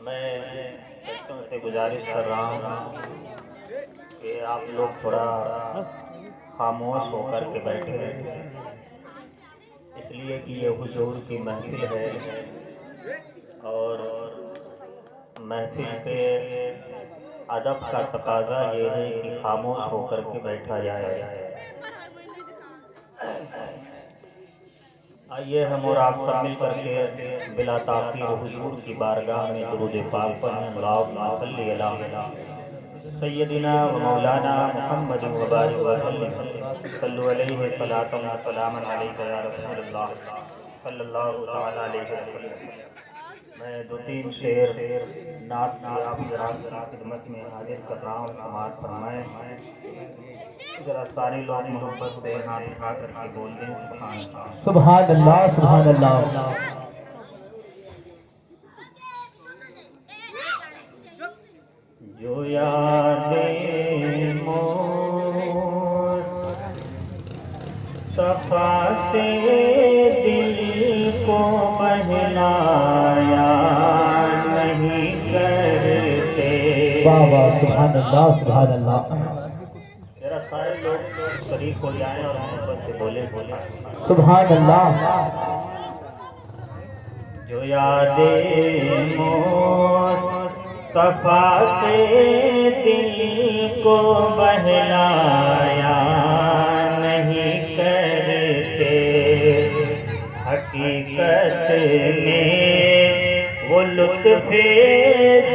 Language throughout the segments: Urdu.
میں بچوں سے گزارش کر رہا ہوں کہ آپ لوگ تھوڑا خاموش ہو کر کے بیٹھے ہیں، اس لیے کہ یہ حضور کی محفل ہے اور محفل پہ ادب کا تقاضا یہ ہے کہ خاموش ہو کر کے بیٹھا جائے۔ آئیے ہم اور آپ سب مل کر کے بلا تاخیر حضور کی بارگاہ میں درود پاک پڑھیں۔ اللہم صلی علی سیدنا و مولانا محمد و بارک وسلم، صلو علیہ صلاۃ و سلام علیک یا رسول اللہ صلی اللہ تعالی علیہ وسلم۔ میں دو تین شعر نعت کی آپ حضرات کی خدمت میں حاضر کر رہا ہوں، سماعت فرمائیں۔ ذرا سارے لوگ محبت سے ہاتھ اٹھا کر کے بول دیں سبحان اللہ سبحان اللہ۔ جو یادیں مصطفیٰ سے دل کو بہلایا نہیں کرتے۔ واہ واہ سبحان اللہ سبحان اللہ۔ ذرا سارے لوگ شریک ہو جائیں اور محبت سے بولے سبحان اللہ۔ جو یادیں مصطفیٰ سے دل کو بہلایا نہیں کرتے، حقیقت میں وہ لطف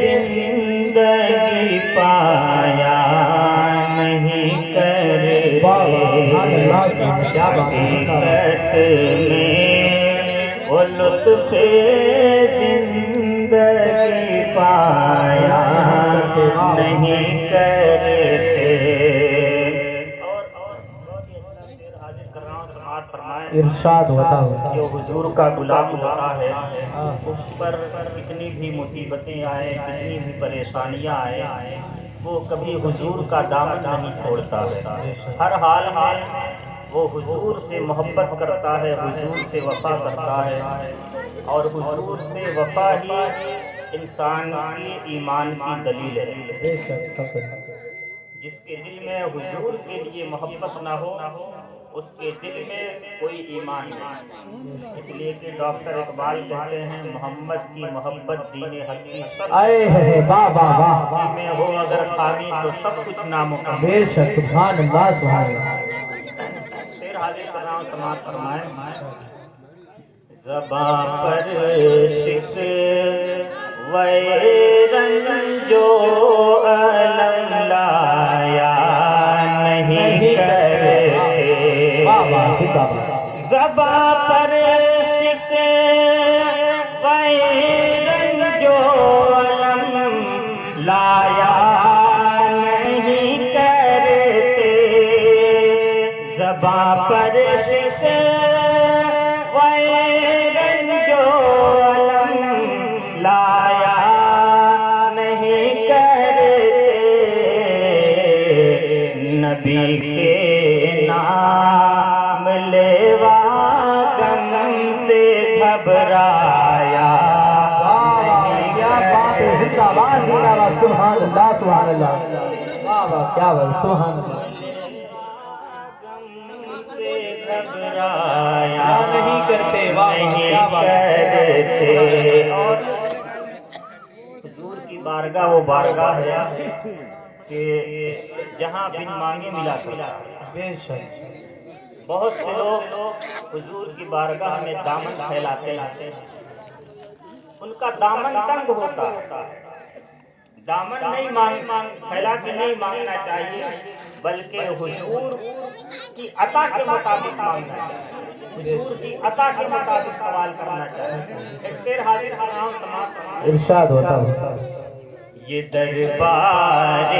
زندگی پایا نہیں کرتے، حقیقت میں وہ لطف زندگی پایا نہیں کرتے۔ ارشاد ہوتا ہے جو حضور کا غلام ہوتا ہے اس پر کتنی بھی مصیبتیں آئیں، کتنی بھی پریشانیاں آئیں، وہ کبھی حضور کا دامن نہیں چھوڑتا ہے۔ ہر حال میں وہ حضور سے محبت کرتا ہے، حضور سے وفا کرتا ہے، اور حضور سے وفا ہی انسان کی ایمان کی دلیل ہے۔ جس کے دل میں حضور کے لیے محبت نہ ہو اس کے دل میں کوئی ایمان نہیں۔ اس لیے کہ ڈاکٹر اقبال کہتے ہیں محمد کی محبت دین حق کی میں ہو اگر خامی تو سب کچھ نامکمل۔ بے شک سبحان اللہ سبحان اللہ۔ پھر حاضر کر رہا ہوں، سماعت فرمائیں۔ زباں پر رنج جو علم لایا نہیں کرتے، زباں پر رنج جو علم لایا نہیں کرتے، زباں پر جو علم لایا نہیں کرتے، نبی کے نام لیوا غم سے گھبرایا سبحان اللہ سبحان اللہ۔ کیا بات سبحان اللہ۔ گھبرایا نہیں کرتے، نہیں کرتے۔ اور حضور کی بارگاہ وہ بارگاہ ہے کہ جہاں بن مانگے ملا کرتا ہے۔ بے شک بہت سے لوگ حضور کی بارگاہ میں دامن پھیلاتے ہیں، ان کا دامن تنگ ہوتا ہے۔ دامن نہیں پھیلا کے نہیں مانگنا چاہیے، بلکہ حضور کی عطا کے مطابق مانگنا چاہیے، حضور کی عطا کے مطابق سوال کرنا چاہیے۔ ایک شعر حاضر کر رہا ہوں، سماعت۔ ارشاد ہوتا ہے۔ یہ دربار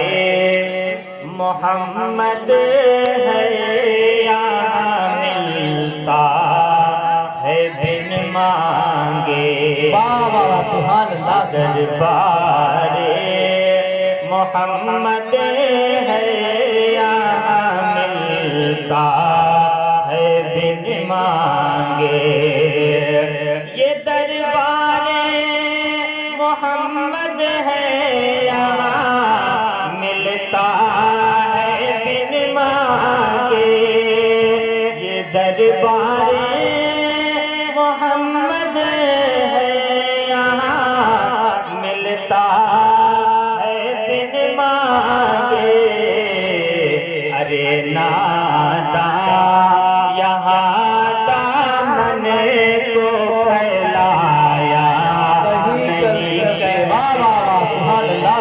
محمد ہے یہاں ملتا ہے بن مانگے، سبحان اللہ۔ دربار محمد ہے یہاں ملتا ہے بن مانگے، یہ دربار محمد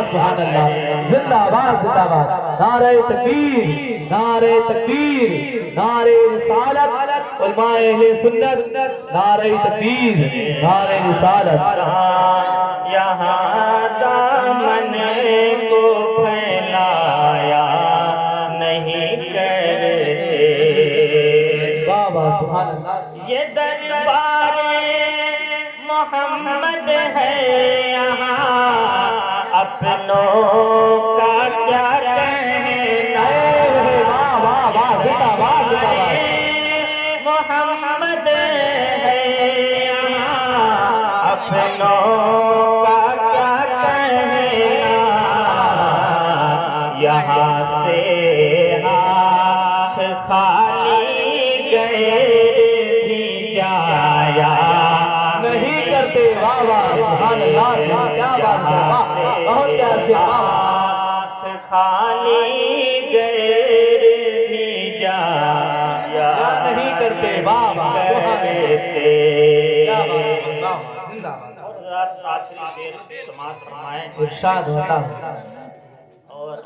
سبحان اللہ زندہ باد زندہ باد نعرہ تکبیر نعرہ تکبیر نعرہ رسالت علماء اہل سنت نعرہ تکبیر نعرہ رسالت یہاں دامن کو پھیلایا نہیں کرتے بابا سبحان اللہ یہ دربار محمد ہے یہاں اپنوں کا کیا کہنا واہ واہ واہ زندہ باد زندہ باد محمد ہے یہاں اپنوں کا کیا کہنا یہاں سے ہاتھ خالی گئے بھی جایا نہیں کرتے واہ واہ سبحان اللہ کیا بات ہے واہ بہت پیار سے ہاتھ خالی گئے بھی جایا نہیں کرتے واہ واہ سبحان ارشاد ہوتا اور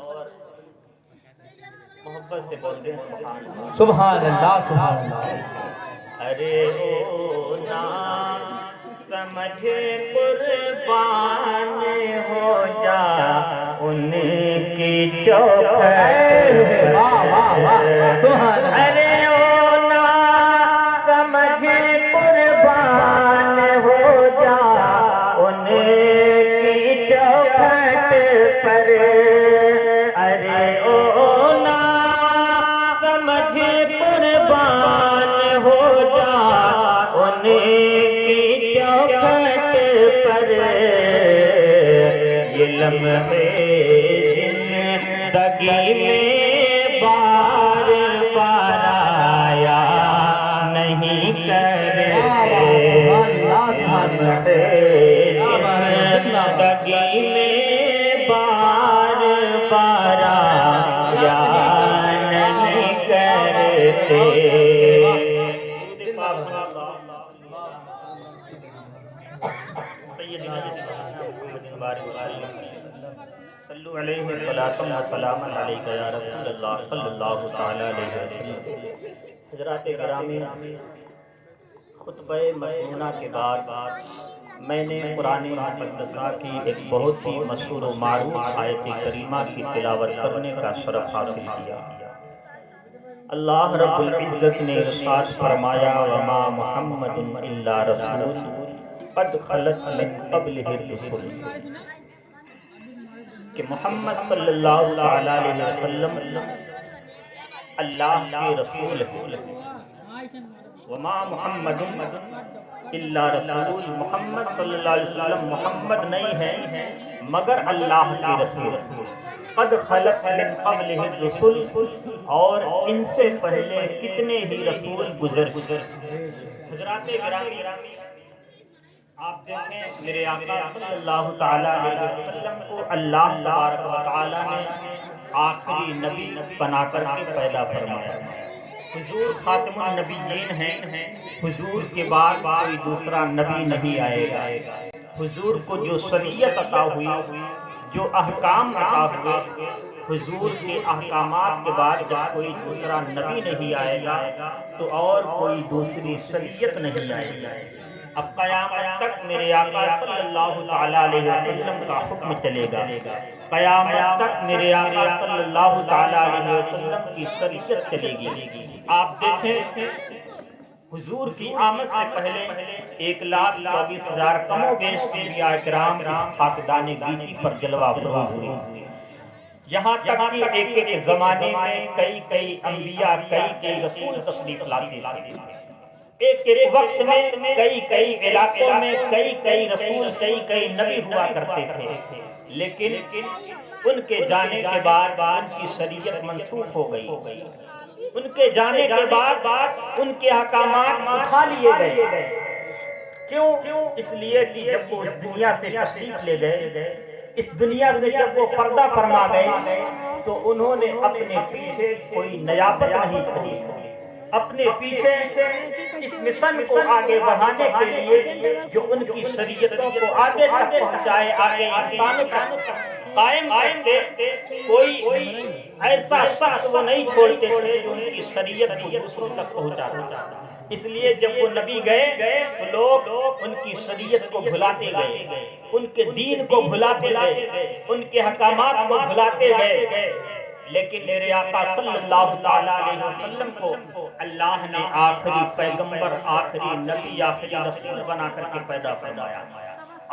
محبت سے بولتے ہیں سبحان اللہ سبحان اللہ ارے او نام سمجھ قربان ہو جا ان کی چوکھٹ واہ واہ واہ سبحان اللہ ارے او نام سمجھ قربان ہو جا ان کی چوکھٹ پر ارے او نام سمجھ قربان ہو جا ان کی چوکھٹ پر یہ لمحے زندگی میں بار بار آیا نہیں کرتے زندگی میں بار بار آیا نہیں کرتے صلو علیہ وسلم وسلام علیک یا رسول اللہ صلی اللہ تعالی علیہ وسلم حضرات گرامی خطبہ مسنونہ کے بعد میں نے قرآن مقدسہ کی ایک بہت ہی مشہور و معروف آیت کریمہ کی تلاوت کرنے کا شرف حاصل کیا اللہ رب العزت نے ارشاد فرمایا وما محمد الا رسول قد خلت من قبلہ الرسل کہ محمد صلی اللہ علیہ وسلم اللہ کے رسول ہیں وما محمد الا رسول محمد صلی اللہ علیہ وسلم محمد نہیں ہے مگر اللہ کے رسول قد خلت من قبلہ الرسل اور ان سے پہلے کتنے ہی رسول گزر حضرات گرامی آپ دیکھیں میرے آقا صلی اللہ تعالی علیہ وسلم کو اللہ تبارک و تعالی نے آخری نبی بنا کر کے پیدا فرمایا حضور خاتم النبیین ہیں حضور کے بعد کوئی دوسرا نبی نہیں آئے گا حضور کو جو شریعت عطا ہوئی جو احکام عطا ہوئے حضور کے احکامات کے بعد جب کوئی دوسرا نبی نہیں آئے گا تو اور کوئی دوسری شریعت نہیں آئے گا اب قیامت تک میرے آقا صلی اللہ تعالی علیہ وسلم کا حکم چلے گا قیامت تک میرے آقا صلی اللہ تعالی علیہ وسلم کی شریعت چلے گی آپ دیکھیں حضور کی آمد سے پہلے 1,24,000 کم و بیش انبیاء کرام اس خاکدان گیتی پر جلوہ افروز ہوئے یہاں تک کہ ایک ایک زمانے میں کئی انبیاء کئی رسول تشریف لاتے ایک وقت میں کئی علاقوں میں کئی رسول کئی نبی ہوا کرتے تھے لیکن ان کے جانے کے بعد ان کی شریعت منسوخ ہو گئی ان کے جانے کے بعد ان کے احکامات اٹھا لیے گئے کیوں اس لیے کہ جب وہ اس دنیا سے تشریف لے گئے اس دنیا سے جب وہ پردہ فرما گئے تو انہوں نے اپنے پیچھے کوئی نیابت نہیں چھوڑی اپنے پیچھے اس مشن کو آگے بڑھانے کے لیے جو ان کی شریعتوں کو آگے تک پہنچائے، آگے انسانوں تک قائم کرتے، کوئی ایسا شخص وہ نہیں چھوڑتے تھے جو ان کی شریعت کو دوسروں تک پہنچاتا۔ اس لیے جب وہ نبی گئے تو لوگ ان کی شریعت کو بھلاتے گئے، ان کے دین کو بھلاتے گئے، ان کے حکامات کو بھلاتے گئے، لیکن میرے آقا صلی اللہ تعالی علیہ وسلم کو اللہ نے آخری پیغمبر، آخری نبی، آخری رسول بنا کر کے پیدا فرمایا۔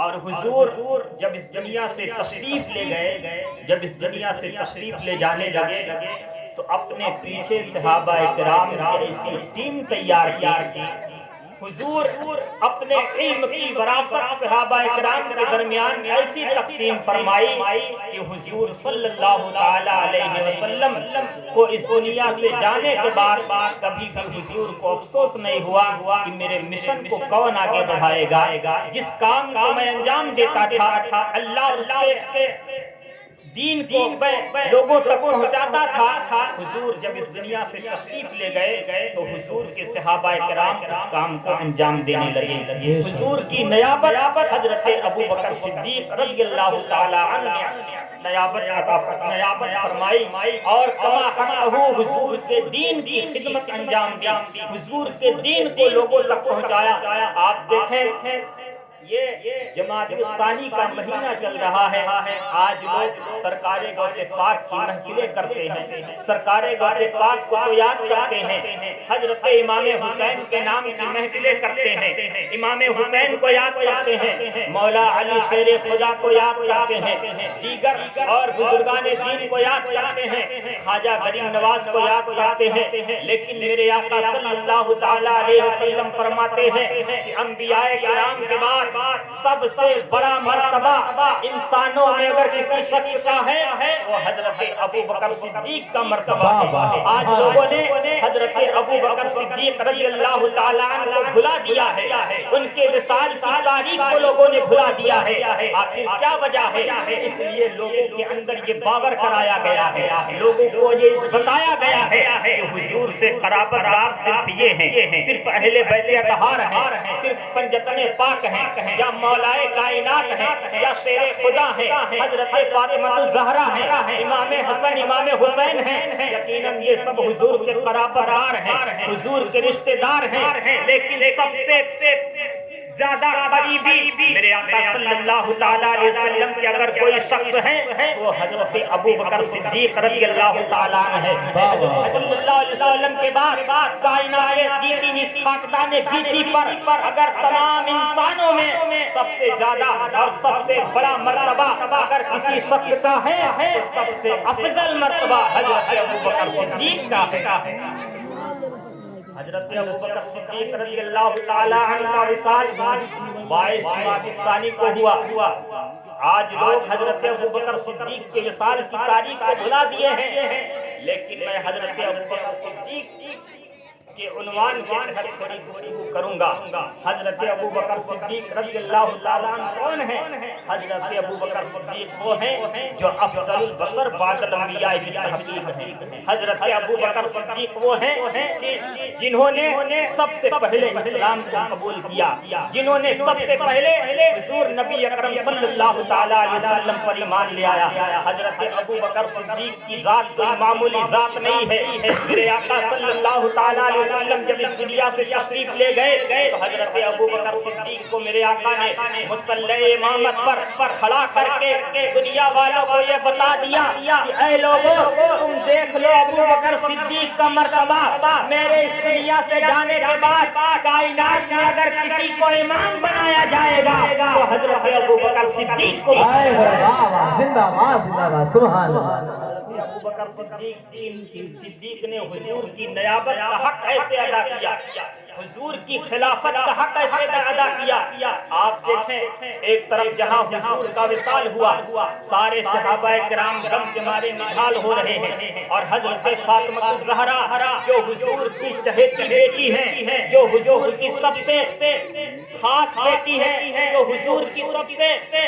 اور حضور جب اس دنیا سے تشریف لے گئے، جب اس دنیا سے تشریف لے جانے لگے تو اپنے پیچھے صحابہ کرام کی ایسی ٹیم تیار کی۔ حضور اپنے علم کی وراثت صحابہ کرام کے درمیان ایسی تقسیم فرمائی کہ حضور صلی اللہ تعالی علیہ وسلم کو اس دنیا سے جانے کے بعد کبھی بھی حضور کو افسوس نہیں ہوا کہ میرے مشن کو کون آگے بڑھائے گا۔ جس کام کو میں انجام دیتا تھا، اللہ اس کے دین کو لوگوں تک پہنچاتا تھا، حضور جب اس دنیا سے تشریف لے گئے تو حضور کے صحابہ کرام اس کام کو انجام دینے لگے۔ حضور کی نیابت حضرت ابو بکر صدیق رضی اللہ تعالی عنہ نیابت فرمائی اور کما حقہ حضور کے دین کی خدمت انجام دی، حضور کے دین کو لوگوں تک پہنچایا۔ آپ دیکھیں یہ جمادی الثانی کا مہینہ چل رہا ہے، آج لوگ سرکار غوث پاک کی محفلیں کرتے ہیں، سرکار غوث پاک کو یاد کرتے ہیں، حضرت امام حسین کے نام کی محفلیں کرتے ہیں، امام حسین کو یاد کرتے ہیں، مولا علی شیر خدا کو یاد کرتے ہیں، دیگر اور بزرگان دین کو یاد کرتے ہیں، خواجہ غریب نواز کو یاد کرتے ہیں، لیکن میرے آقا صلی اللہ تعالی علیہ وسلم فرماتے ہیں کہ انبیاء کرام کے بعد سب سے بڑا مرتبہ انسانوں میں اگر کسی شخص کا ہے وہ حضرت ابو بکر صدیق کا مرتبہ ہے۔ آج لوگوں نے حضرت ابو بکر صدیق رضی اللہ تعالیٰ عنہ کو بھلا دیا ہے، ان کے وصال کی تاریخ کو لوگوں نے بھلا دیا ہے۔ آخر کیا وجہ ہے؟ اس لیے لوگوں کے اندر یہ باور کرایا گیا ہے، لوگوں کو یہ بتایا گیا ہے کہ حضور سے قرابت دار صرف یہ ہیں، صرف اہل بیت اطہار ہیں، صرف پنجتن پاک ہیں، یا مولائے کائنات ہیں، یا شیر خدا ہیں، حضرت فاطمہ الزہرا ہیں، امام حسن امام حسین ہیں، یقیناً یہ سب حضور کے قرابت دار ہیں، حضور کے رشتہ دار ہیں، لیکن سب سے زیادہ قریبی میرے آقا صلی اللہ تعالیٰ علیہ وسلم کے اگر کوئی شخص ہے وہ حضرت ابو بکر صدیق رضی اللہ تعالیٰ عنہ ہے۔ صلی اللہ علیہ وسلم کے بعد کائنات کی اس خاکدان گیتی پر اگر تمام انسانوں میں سب سے زیادہ اور سب سے بڑا مرتبہ اگر کسی شخص کا ہے تو سب سے افضل مرتبہ حضرت ابو بکر صدیق کا ہے۔ حضرت ابو بکر صدیق رضی اللہ تعالی عنہ کا وصال 22 جمادی الثانی کو ہوا۔ آج لوگ حضرت ابو بکر صدیق کے وصال کی تاریخ کو بھلا دیے ہیں، لیکن میں حضرت ابو بکر صدیق کے عنوان کے تحت تھوڑی گفتگو کروں گا۔ حضرت ابو بکر صدیق رضی اللہ تعالیٰ عنہ کون ہیں؟ حضرت ابو بکر صدیق وہ ہیں جو افضل البشر بعد الانبیاء کی تحقیق ہیں۔ حضرت ابو بکر صدیق وہ ہیں جنہوں نے سب سے پہلے اسلام کو قبول کیا، جنہوں نے سب سے پہلے حضور نبی اکرم صلی اللہ تعالیٰ علیہ وسلم پر ایمان لے آیا۔ حضرت ابو بکر صدیق کی ذات کوئی معمولی ذات نہیں ہے۔ میرے آقا صلی اللہ تعالیٰ علیہ وسلم جب اس دنیا سے تشریف لے گئے تو حضرت ابو بکر صدیق کو میرے آقا نے مصلی امامت پر کھڑا کر کے دنیا والوں کو یہ بتا دیا کہ اے لوگوں تم دیکھ لو ابو بکر صدیق کا مرتبہ میرے اس دنیا سے جانے کے بعد کائنات میں اگر کسی کو امام بنایا جائے گا تو حضرت ابو بکر صدیق کو۔ زندہ باد سبحان اللہ۔ ابو بکر صدیق نے حضور کی نیابت کا حق ایسے ادا کیا، حضور کی خلافت کا حق ایسے ادا کیا۔ آپ دیکھیں ایک طرف جہاں حضور کا وصال ہوا سارے صحابہ کرام غم کے مارے نڈھال ہو رہے ہیں، اور حضرت فاطمہ الزہرا جو حضور کی چہیتی بیٹی ہیں، جو حضور کی سب سے خاص بیٹی ہے، جو حضور کی سب سے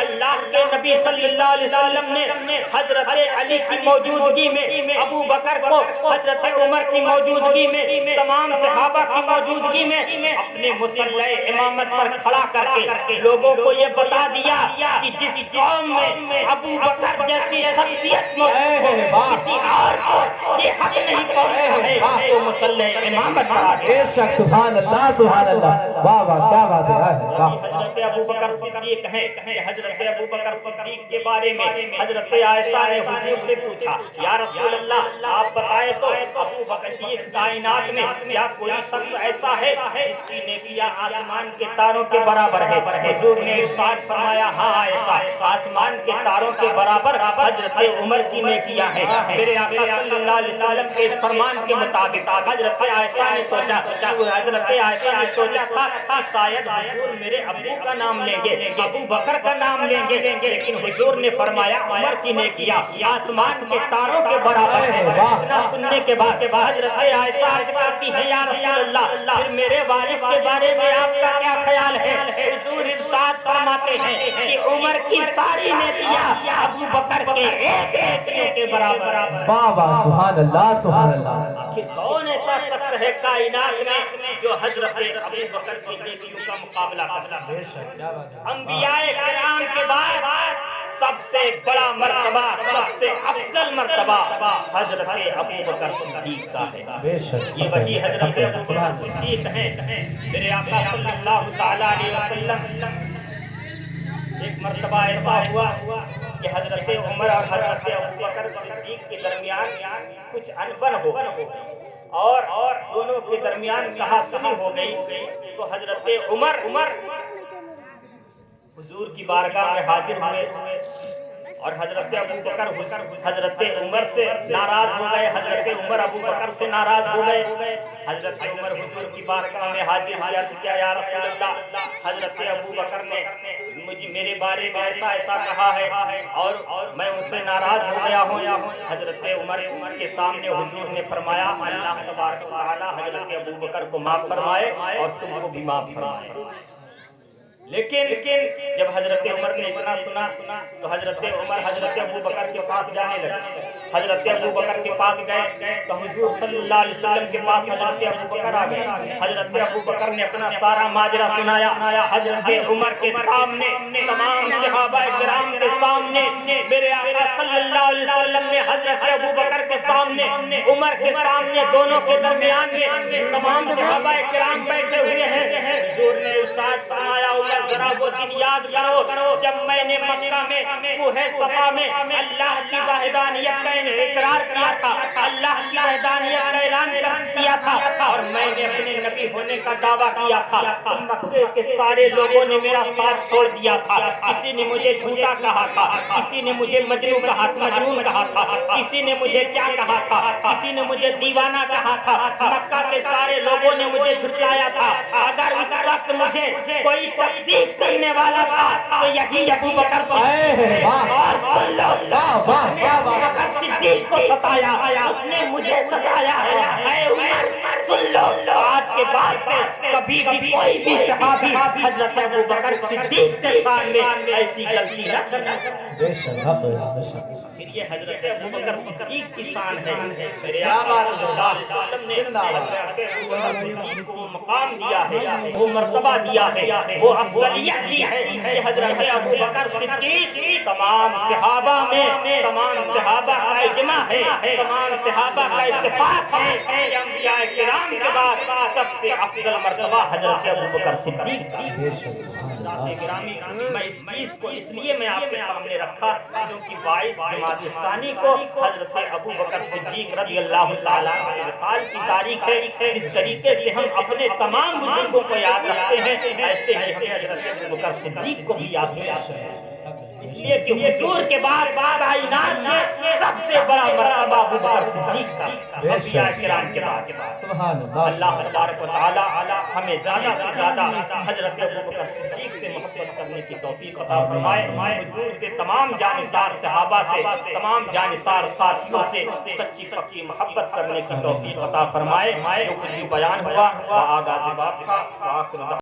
اللہ کے نبی صلی اللہ علیہ وسلم نے حضرت علی کی موجودگی میں، ابو بکر کو حضرت عمر کی موجودگی میں، تمام صحابہ کی موجودگی میں اپنے مصلی امامت پر کھڑا کر کے لوگوں کو یہ بتا دیا کہ جس قوم میں ابو بکر جیسی شخصیت کسی اور کو یہ حق نہیں پہنچتا ہے تو مصلی امامت پر بے شک سبحان اللہ سبحان اللہ، واہ واہ کیا بات ہے، حضرت ابو بکر صدیق ہیں کہ حضرت ابو بکر صدیق کے بارے میں حضرت عائشہ نے حضور سے پوچھا، یا رسول اللہ آپ بتائیں تو ابو بکر کی اس کائنات میں کیا کوئی شخص ایسا ہے جس کی نیکیاں آسمان کے تاروں کے برابر ہے؟ حضور نے ارشاد فرمایا ہاں عائشہ، آسمان کے تاروں کے برابر حضرت عمر کی نیکیاں ہیں۔ میرے آقا صلی اللہ علیہ وسلم کے اس فرمان کے مطابق حضرت عائشہ نے سوچا تھا شاید حضور میرے ابو کا نام لیں گے، ابو بکر کا نام لیں گے، لیکن حضور نے فرمایا عمر کی نیکیاں آسمان کے تاروں کے برابر ہے۔ سننے کے بعد حضرت عائشہ عرض کرتی ہے یا رسول اللہ پھر میرے والد کے بارے میں آپ کا کیا خیال ہے؟ حضور ارشاد فرماتے ہیں کہ عمر کی ساری نیکیاں ابو بکر کے ایک نیکی کے برابر۔ واہ واہ سبحان اللہ سبحان اللہ، آخر کون ایسا شخص ہے کائنات میں جو حضرت ابو بکر کی نیکیوں کا مقابلہ کرتا ہے؟ انبیاء کرام کے بعد سب سے بڑا مرتبہ، سب سے افضل مرتبہ حضرت ابو بکر صدیق کا ہے۔ یہ وہی حضرت ابو بکر صدیق ہیں۔ میرے آقا صلی اللہ تعالی علیہ وسلم ایک مرتبہ ایسا ہوا کہ حضرت عمر اور حضرت ابو بکر صدیق کے درمیان کچھ انبن ہو اور دونوں کے درمیان کہا سنی ہو گئی، تو حضرت عمر حضور کی بارگاہ میں حاضر ہوئے اور حضرت ابو بکر حضرت عمر سے ناراض ہو گئے، حضرت عمر ابو بکر سے ناراض ہو گئے۔ حضرت عمر حضور کی بارگاہ میں حاضر ہوئے، کیا یا رسول اللہ حضرت ابو بکر نے مجھے میرے بارے میں ایسا کہا ہے اور میں ان سے ناراض ہو گیا ہوں۔ حضرت عمر کے سامنے حضور نے فرمایا اللہ تبارک و تعالی حضرت ابو بکر کو معاف فرمائے اور تم کو بھی معاف فرمائے۔ لیکن جب حضرت عمر نے اتنا سنا تو حضرت عمر حضرت ابو بکر کے پاس جانے لگے۔ حضرت ابو بکر کے پاس گئے تو حضور صلی اللہ علیہ وسلم کے پاس حضرت ابو بکر آ گئے۔ حضرت ابو بکر نے اپنا سارا ماجرا سنایا حضرت عمر کے سامنے، تمام صحابہ کرام کے سامنے، میرے آقا صلی اللہ علیہ وسلم نے حضرت ابو بکر کے سامنے، عمر کے سامنے، دونوں کے درمیان میں تمام صحابہ کرام بیٹھے ہوئے ہیں۔ حضور نے ارشاد فرمایا ذرا وہ دن یاد کرو جب میں نے مکہ میں کوہ صفا میں اللہ کی وحدانیت کا اقرار کیا تھا، اللہ کی وحدانیت کا اعلان کیا تھا اور میں نے اپنے نبی ہونے کا دعویٰ کیا تھا۔ مکے کے سارے لوگوں نے میرا ساتھ چھوڑ دیا تھا، کسی نے مجھے جھوٹا کہا تھا، کسی نے مجھے مجنون کہا تھا، کسی نے مجھے کیا کہا تھا، کسی نے مجھے دیوانہ کہا تھا، مکہ کے سارے لوگوں نے مجھے جھٹلایا تھا۔ اگر اس وقت مجھے کوئی تصدیق کرنے والا تھا تو یہی ابو بکر صدیق کو ستایا، اس نے مجھے ستایا ہے۔ سن لو آج کے بعد سے کبھی بھی کوئی بھی صحابی حضرت ابو بکر صدیق کے سامنے ایسی غلطی نہ کرنا۔ یہ حضرت ابو بکر صدیق کی شان ہے۔ میرے آقا صلی اللہ علیہ وسلم نے حضرت ابو بکر صدیق کو مقام دیا ہے، وہ مرتبہ دیا ہے، وہ افضلیت دی ہے کہ حضرت ابو بکر صدیق تمام صحابہ میں، تمام صحابہ کا اجماع ہے، تمام صحابہ کا اتفاق ہے کہ انبیاء کرام کے بعد سب سے افضل مرتبہ حضرت ابو بکر صدیق کا ہے۔ گرامی میں اس چیز کو اس لیے میں آپ کے سامنے رکھا کیونکہ 22 جمادی ثانی کو حضرت ابو بکر صدیق رضی اللہ تعالیٰ عنہ وصال کی تاریخ ہے۔ اس طریقے سے ہم اپنے تمام بزرگوں کو یاد رکھتے ہیں، ایسے ہی ہمیں حضرت ابو بکر صدیق کو بھی یاد رکھتے ہیں، اس لیے کہ حضور کے بعد کائنات میں سب سے بڑا مرتبہ ابو بکر صدیق کا، انبیاء کرام کے بعد۔ سبحان اللہ تبارک و تعالی ہمیں زیادہ سے زیادہ حضرت ابو بکر صدیق سے محبت کرنے کی توفیق عطا فرمائے۔ حضور کے تمام جانثار صحابہ سے، تمام جانثار ساتھیوں سے سچی پکی محبت کرنے کی توفیق عطا فرمائے۔ جو کچھ بھی بیان ہوا وہ آغاز باب تھا۔